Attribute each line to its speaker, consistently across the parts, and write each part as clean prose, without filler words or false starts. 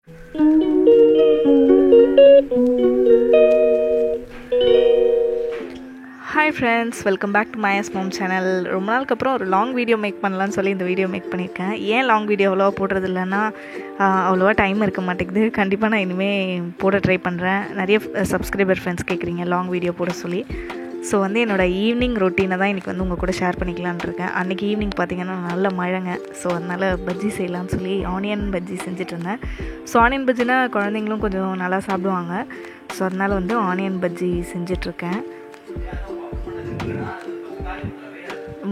Speaker 1: Hi friends, welcome back to Maya's mom channel. ரொம்ப நாளுக்கு அப்புறம் ஒரு லாங் வீடியோ மேக் பண்ணலான்னு சொல்லி இந்த வீடியோ மேக் பண்ணியிருக்கேன். ஏன் லாங் வீடியோ அவ்வளோவா போடுறது இல்லைன்னா அவ்வளோவா டைம் இருக்க மாட்டேங்குது. கண்டிப்பாக நான் இனிமேல் போட ட்ரை பண்ணுறேன். நிறைய சப்ஸ்கிரைபர் ஃப்ரெண்ட்ஸ் கேட்குறீங்க லாங் வீடியோ போட சொல்லி. ஸோ என்னோடய ஈவினிங் ரொட்டீனை தான் இன்றைக்கி உங்கள் கூட ஷேர் பண்ணிக்கலான்னு இருக்கேன். அன்றைக்கி ஈவினிங் பார்த்திங்கன்னா நல்ல மழைங்க. ஸோ அதனால் பஜ்ஜி செய்யலான்னு சொல்லி ஆனியன் பஜ்ஜி செஞ்சிட்ருந்தேன். ஸோ ஆனியன் பஜ்ஜினா குழந்தைங்களும் கொஞ்சம் நல்லா சாப்பிடுவாங்க. ஸோ அதனால் ஆனியன் பஜ்ஜி செஞ்சிட்ருக்கேன்.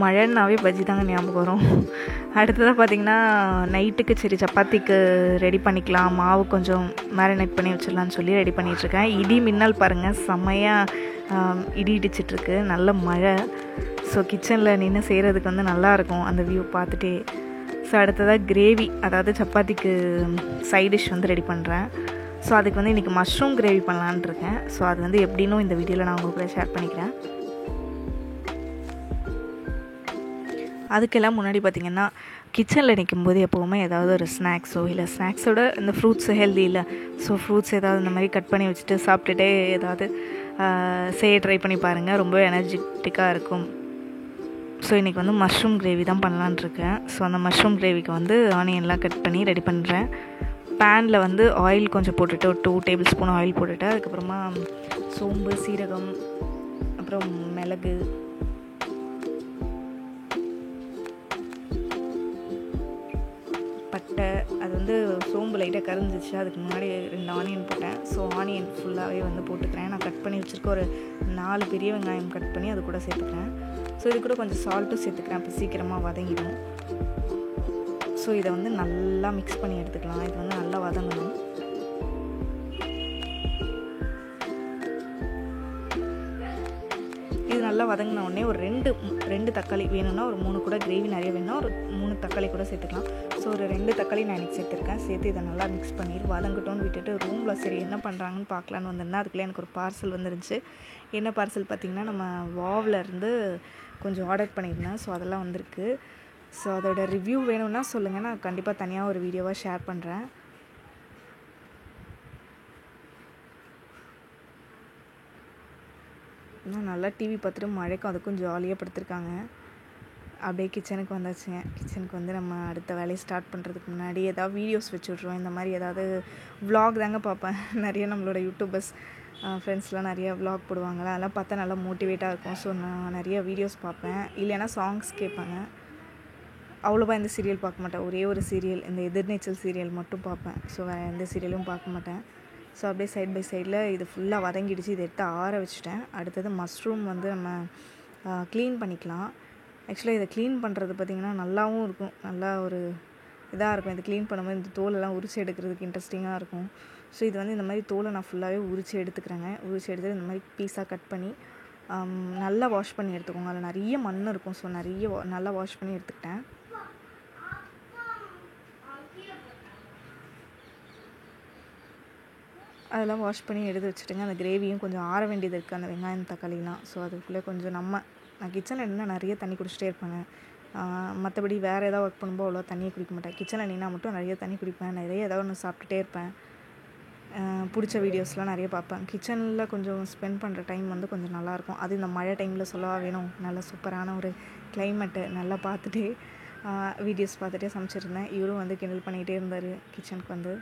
Speaker 1: மழைன்னாவே பஜ்ஜி தாங்க ஞாபகம் வரும். அடுத்ததாக பார்த்திங்கன்னா நைட்டுக்கு சரி சப்பாத்திக்கு ரெடி பண்ணிக்கலாம், மாவு கொஞ்சம் மேரினேட் பண்ணி வச்சிடலான்னு சொல்லி ரெடி பண்ணிகிட்ருக்கேன். இடி மின்னல் பாருங்கள், செம்மையாக இடி இடிச்சிட்ருக்கு, நல்ல மழை. ஸோ கிச்சனில் நின்று செய்கிறதுக்கு நல்லாயிருக்கும் அந்த வியூ பார்த்துட்டே. ஸோ அடுத்ததாக கிரேவி, அதாவது சப்பாத்திக்கு சைட் டிஷ் ரெடி பண்ணுறேன். ஸோ அதுக்கு இன்றைக்கி மஷ்ரூம் கிரேவி பண்ணலான்னு இருக்கேன். ஸோ அது எப்படின்னு இந்த வீடியோவில் நான் உங்கள் கூட ஷேர் பண்ணிக்கிறேன். அதுக்கெல்லாம் முன்னாடி பார்த்திங்கன்னா கிச்சனில் நிற்கும்போது எப்போவுமே ஏதாவது ஒரு ஸ்நாக்ஸோ இல்லை ஸ்நாக்ஸோட இந்த ஃப்ரூட்ஸு ஹெல்தி இல்லை. ஸோ ஃப்ரூட்ஸ் ஏதாவது இந்த மாதிரி கட் பண்ணி வச்சுட்டு சாப்பிட்டுட்டே ஏதாவது செய்ய ட்ரை பண்ணி பாருங்கள், ரொம்ப எனர்ஜெட்டிக்காக இருக்கும். ஸோ இன்றைக்கி மஷ்ரூம் கிரேவி தான் பண்ணலான்ட்ருக்கேன். ஸோ அந்த மஷ்ரூம் கிரேவிக்கு ஆனியன்லாம் கட் பண்ணி ரெடி பண்ணுறேன். பேனில் ஆயில் கொஞ்சம் போட்டுட்டு ஒரு 2 டேபிள் ஸ்பூன் ஆயில் போட்டுட்டு அதுக்கப்புறமா சோம்பு, சீரகம், அப்புறம் மிளகு, பட்டை, அது சோம்பு லைட்டாக கரைஞ்சிச்சு. அதுக்கு முன்னாடி 2 ஆனியன் போட்டேன். ஸோ ஆனியன் ஃபுல்லாகவே போட்டுக்கிறேன். நான் கட் பண்ணி வச்சுருக்க ஒரு 4 பெரிய வெங்காயம் கட் பண்ணி அது கூட சேர்த்துக்கிறேன். ஸோ இது கூட கொஞ்சம் சால்ட்டும் சேர்த்துக்கிறேன், அப்போ சீக்கிரமாக வதங்கிடும். ஸோ இதை நல்லா மிக்ஸ் பண்ணி எடுத்துக்கலாம். இது நல்லா வதங்கணும். இது நல்லா வதங்கின உடனே ஒரு ரெண்டு தக்காளி வேணும்னா, ஒரு 3 கூட கிரேவி நிறைய வேணும்னா ஒரு 3 தக்காளி கூட சேர்த்துக்கலாம். ஸோ ஒரு 2 தக்காளி நான் இன்றைக்கி சேர்த்துருக்கேன். சேர்த்து இதை நல்லா மிக்ஸ் பண்ணி வதங்கட்டோன்னு விட்டுட்டு ரூமில் சரி என்ன பண்ணுறாங்கன்னு பார்க்கலான்னு வந்திருந்தேன். அதுக்குள்ளே எனக்கு ஒரு பார்சல் வந்துருந்துச்சு. என்ன பார்சல் பார்த்திங்கன்னா, நம்ம வாவ்லேருந்து கொஞ்சம் ஆர்டர் பண்ணியிருந்தேன். ஸோ அதெல்லாம் வந்திருக்கு. ஸோ அதோட ரிவ்யூ வேணும்னா சொல்லுங்கள், நான் கண்டிப்பாக தனியாக ஒரு வீடியோவாக ஷேர் பண்ணுறேன். இன்னும் நல்லா டிவி பார்த்துட்டு மழைக்கும் அதுக்கும் ஜாலியாக படுத்திருக்காங்க. அப்படியே கிச்சனுக்கு வந்தாச்சுங்க. கிச்சனுக்கு நம்ம அடுத்த வேலையை ஸ்டார்ட் பண்ணுறதுக்கு முன்னாடி ஏதாவது வீடியோஸ் வச்சு விட்ருவோம். இந்த மாதிரி ஏதாவது விலாக் தாங்க பார்ப்பேன். நிறைய நம்மளோட யூடியூபர்ஸ் ஃப்ரெண்ட்ஸ்லாம் நிறைய விலாக் போடுவாங்களா, அதெல்லாம் பார்த்தா நல்லா மோட்டிவேட்டாக இருக்கும். ஸோ நான் நிறைய வீடியோஸ் பார்ப்பேன். இல்லைன்னா சாங்ஸ் கேட்பாங்க. அவ்வளோவா இந்த சீரியல் பார்க்க மாட்டேன். ஒரே ஒரு சீரியல், இந்த எதிர்நீச்சல் சீரியல் மட்டும் பார்ப்பேன். ஸோ வேறு எந்த சீரியலும் பார்க்க மாட்டேன். ஸோ அப்படியே சைட் பை சைடில் இது ஃபுல்லாக வதங்கிடுச்சு. இதை எடுத்து ஆற வச்சுட்டேன். அடுத்தது மஷ்ரூம் நம்ம க்ளீன் பண்ணிக்கலாம். ஆக்சுவலாக இதை க்ளீன் பண்ணுறது பார்த்திங்கன்னா நல்லாவும் இருக்கும், நல்லா ஒரு இதாக இருக்கும். இது க்ளீன் பண்ணும்போது இந்த தோலெல்லாம் உரித்து எடுக்கிறதுக்கு இன்ட்ரெஸ்டிங்காக இருக்கும். ஸோ இது இந்த மாதிரி தோலை நான் ஃபுல்லாகவே உரித்து எடுத்துக்கிறேங்க. உரித்து எடுத்து இந்த மாதிரி பீஸாக கட் பண்ணி நல்லா வாஷ் பண்ணி எடுத்துக்கோங்க. அதில் நிறைய மண் இருக்கும். ஸோ நல்லா வாஷ் பண்ணி எடுத்துக்கிட்டேன். அதெல்லாம் வாஷ் பண்ணி எடுத்து வச்சுட்டுங்க. அந்த கிரேவியும் கொஞ்சம் ஆற வேண்டியது இருக்குது, அந்த வெங்காயம் தக்காளிலாம். ஸோ அதுக்குள்ளே கொஞ்சம் நான் கிச்சனில் நின்று நிறைய தண்ணி குடிச்சிட்டே இருப்பேங்க. மற்றபடி வேறு ஏதாவது ஒர்க் பண்ணும்போது அவ்வளோ தண்ணியை குடிக்க மாட்டேன். கிச்சனில் நின்னா மட்டும் நிறைய தண்ணி குடிப்பேன். நிறைய ஏதாவது ஒன்று சாப்பிட்டுட்டே இருப்பேன். பிடிச்ச வீடியோஸ்லாம் நிறைய பார்ப்பேன். கிச்சனில் கொஞ்சம் ஸ்பெண்ட் பண்ணுற டைம் கொஞ்சம் நல்லாயிருக்கும். அது இந்த மழை டைமில் சொல்லவா வேணும், நல்ல சூப்பரான ஒரு கிளைமேட்டு நல்லா பார்த்துட்டே வீடியோஸ் பார்த்துட்டே சமைச்சிருந்தேன். இவரும் கிண்டல் பண்ணிகிட்டே இருந்தார். கிச்சனுக்கு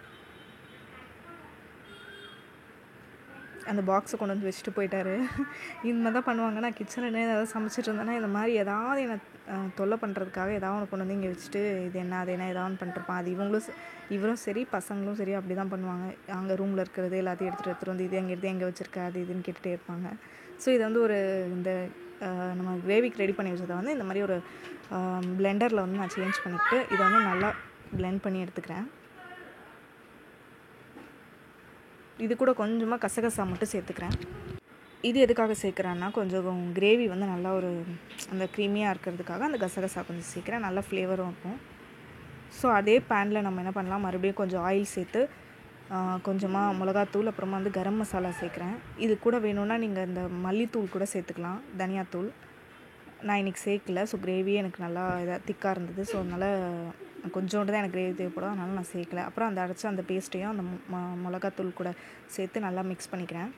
Speaker 1: அந்த பாக்ஸை கொண்டு வச்சுட்டு போயிட்டார். இந்த மாதிரி தான் பண்ணுவாங்க. நான் கிச்சனில் ஏதாவது சமைச்சிட்டு இருந்தேன்னா இந்த மாதிரி ஏதாவது என்னை தொல்லை பண்ணுறதுக்காக ஏதாவது ஒன்று கொண்டு இங்கே வச்சுட்டு இது என்ன அது என்ன ஏதாவது பண்ணிட்டுருப்பான். அது இவரும் சரி பசங்களும் சரி அப்படி தான் பண்ணுவாங்க. அங்கே ரூமில் இருக்கிறது எல்லாத்தையும் எடுத்துகிட்டு வந்து இது எங்கே வச்சுருக்க அது இதுன்னு கேட்டுகிட்டே இருப்பாங்க. ஸோ இது ஒரு இந்த நம்ம கிரேவிக்கு ரெடி பண்ணி வச்சதை இந்த மாதிரி ஒரு பிளெண்டரில் நான் சேஞ்ச் பண்ணிவிட்டு இதை நல்லா பிளெண்ட் பண்ணி எடுத்துக்கிறேன். இது கூட கொஞ்சமாக கசகசா மட்டும் சேர்த்துக்கிறேன். இது எதுக்காக சேர்க்குறேன்னா, கொஞ்சம் கிரேவி நல்லா ஒரு அந்த க்ரீமியாக இருக்கிறதுக்காக அந்த கசகசா கொஞ்சம் சேர்க்குறேன். நல்லா ஃப்ளேவரும் இருக்கும். ஸோ அதே பேனில் நம்ம என்ன பண்ணலாம், மறுபடியும் கொஞ்சம் ஆயில் சேர்த்து கொஞ்சமாக மிளகாத்தூள், அப்புறமா கரம் மசாலா சேர்க்குறேன். இது கூட வேணும்னா நீங்கள் இந்த மல்லித்தூள் கூட சேர்த்துக்கலாம், தனியாத்தூள். நான் இன்றைக்கி சேர்க்கல. ஸோ கிரேவியே எனக்கு நல்லா இதாக திக்காக இருந்தது. ஸோ அதனால் கொஞ்சோண்டு தான் எனக்கு கிரேவி தேவைப்படும். அதனால் நான் சேர்க்கல. அப்புறம் அந்த அரைச்ச அந்த பேஸ்ட்டையும் அந்த மிளகாத்தூள் கூட சேர்த்து நல்லா மிக்ஸ் பண்ணிக்கிறேன்.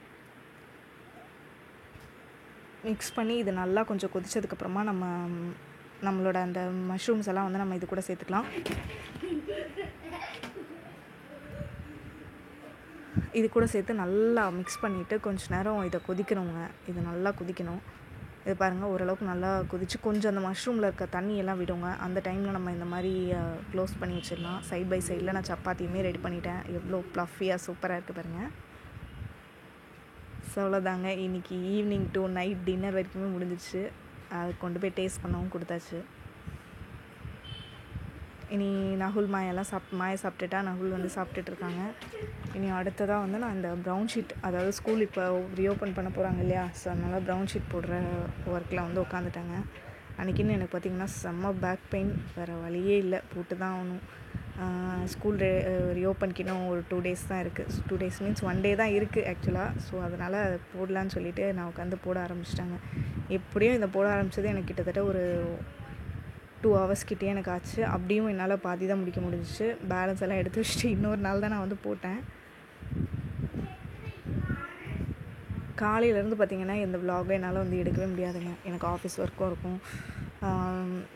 Speaker 1: மிக்ஸ் பண்ணி இது நல்லா கொஞ்சம் கொதிச்சதுக்கப்புறமா நம்மளோட அந்த மஷ்ரூம்ஸ் எல்லாம் வந்து நம்ம இது கூட சேர்த்துக்கலாம். இது கூட சேர்த்து நல்லா மிக்ஸ் பண்ணிவிட்டு கொஞ்சம் நேரம் இதை கொதிக்கணுங்க. இது நல்லா கொதிக்கணும். இது பாருங்கள், ஓரளவுக்கு நல்லா கொதிச்சு கொஞ்சம் அந்த மஷ்ரூமில் இருக்க தண்ணியெல்லாம் விடுங்க. அந்த டைமில் நம்ம இந்த மாதிரி க்ளோஸ் பண்ணி வச்சிடலாம். சைட் பை சைடில் நான் சப்பாத்தியுமே ரெடி பண்ணிட்டேன். எவ்வளோ ப்ளஃபியாக சூப்பராக இருக்குது பாருங்கள். ஸோ அவ்வளோதாங்க, இன்றைக்கி ஈவினிங் டு நைட் டின்னர் வரைக்குமே முடிஞ்சிச்சு. அது கொண்டு போய் டேஸ்ட் பண்ணவும் கொடுத்தாச்சு. இனி நகுல் மாயை சாப்பிட்டுட்டா நகுல் வந்து சாப்பிட்டுட்ருக்காங்க. இனி அடுத்ததாக வந்து நான் இந்த ப்ரௌன் ஷீட், அதாவது ஸ்கூல் இப்போ ரீஓப்பன் பண்ண போகிறாங்க இல்லையா, ஸோ அதனால் ப்ரௌன் ஷீட் போடுற ஒர்க்கில் வந்து உட்காந்துட்டாங்க. அன்றைக்கின்னு எனக்கு பார்த்திங்கன்னா செம்ம பேக் பெயின், வேறு வழியே இல்லை, போட்டு தான் ஆகணும். ஸ்கூல் ரீஓப்பனுக்கு இன்னும் ஒரு 2 days தான் இருக்குது. 2 days மீன்ஸ் 1 day தான் இருக்குது ஆக்சுவலாக. ஸோ அதனால் போடலான்னு சொல்லிவிட்டு நான் உட்காந்து போட ஆரம்பிச்சிட்டாங்க. எப்படியும் இதை போட ஆரம்பித்தது எனக்கு கிட்டத்தட்ட ஒரு 2 hours கிட்டே எனக்கு ஆச்சு. அப்படியும் என்னால் பாதி தான் முடிக்க முடிஞ்சிச்சு. பேலன்ஸ் எல்லாம் எடுத்து வச்சுட்டு இன்னொரு நாள் தான் நான் வந்து போட்டேன். காலையிலேருந்து பார்த்திங்கன்னா இந்த விலாகை என்னால் வந்து எடுக்கவே முடியாதுங்க. எனக்கு ஆஃபீஸ் ஒர்க்கும் இருக்கும்,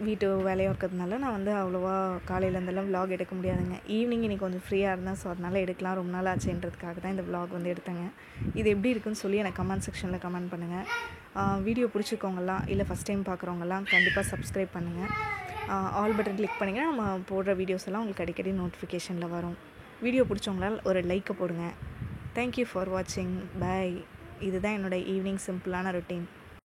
Speaker 1: வீட்டு வேலையும் இருக்கிறதுனால நான் வந்து அவ்வளோவா காலையிலேருந்தெல்லாம் விலாக் எடுக்க முடியாதுங்க. ஈவினிங் இன்றைக்கி கொஞ்சம் ஃப்ரீயாக இருந்தேன். ஸோ அதனால் எடுக்கலாம், ரொம்ப நாள் ஆச்சுன்றதுக்காக தான் இந்த விலாக் வந்து எடுத்தேங்க. இது எப்படி இருக்குன்னு சொல்லி எனக்கு கமெண்ட் செக்ஷனில் கமெண்ட் பண்ணுங்கள். வீடியோ பிடிச்சிக்கவங்கலாம் இல்லை ஃபஸ்ட் டைம் பார்க்குறவங்கலாம் கண்டிப்பாக சப்ஸ்கிரைப் பண்ணுங்கள். ஆல் பட்டன் கிளிக் பண்ணிங்கன்னா நம்ம போடுற வீடியோஸ் எல்லாம் உங்களுக்கு அடிக்கடி நோட்டிஃபிகேஷனில் வரும். வீடியோ பிடிச்சவங்களால் ஒரு லைக்கை போடுங்க. தேங்க்யூ ஃபார் வாட்சிங். பை. இதுதான் என்னோடய ஈவினிங் சிம்பிளான ரொட்டீன்.